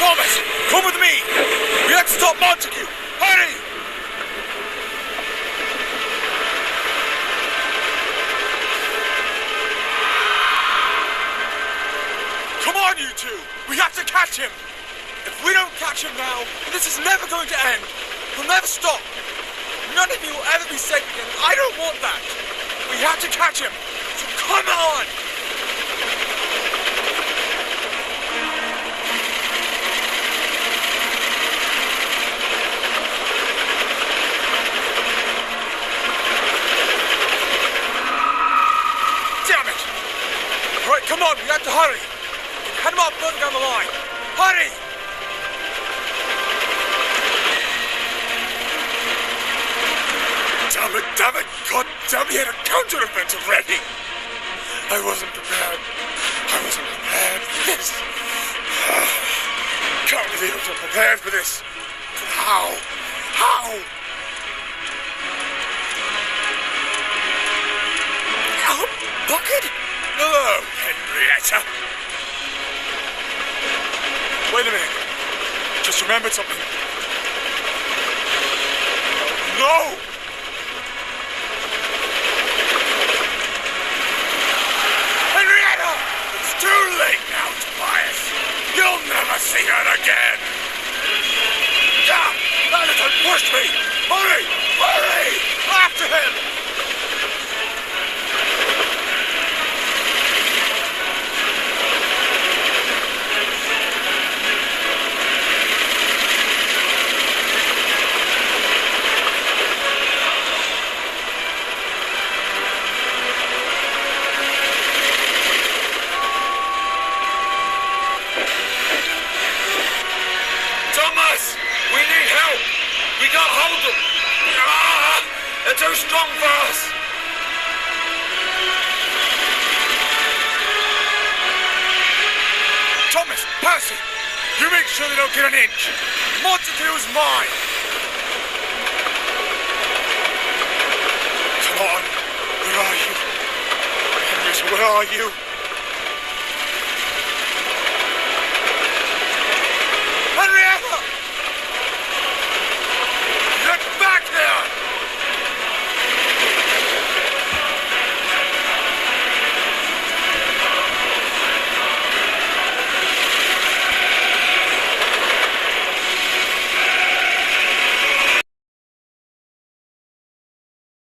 Thomas, come with me! We have to stop Montague! Hurry! Come on, you two! We have to catch him! If we don't catch him now, this is never going to end! He'll never stop! None of you will ever be safe again. I don't want that! We have to catch him! So come on! Damn it! Alright, come on, we have to hurry! Head him up further down the line! Hurry! Damn it! God damn, he had a counter-offensive ready! I wasn't prepared for this! Can't believe I wasn't prepared for this! But how? Oh, Bucket? Hello, Henrietta! Wait a minute. Just remembered something. No! Henrietta! It's too late now, Tobias. You'll never see her again. That little pushed me! Hurry! After him! Thomas! We need help! We can't hold them! They're too strong for us! Thomas! Percy! You make sure they don't get an inch! Montague's mine! Come on! Where are you? Henrietta, where are you?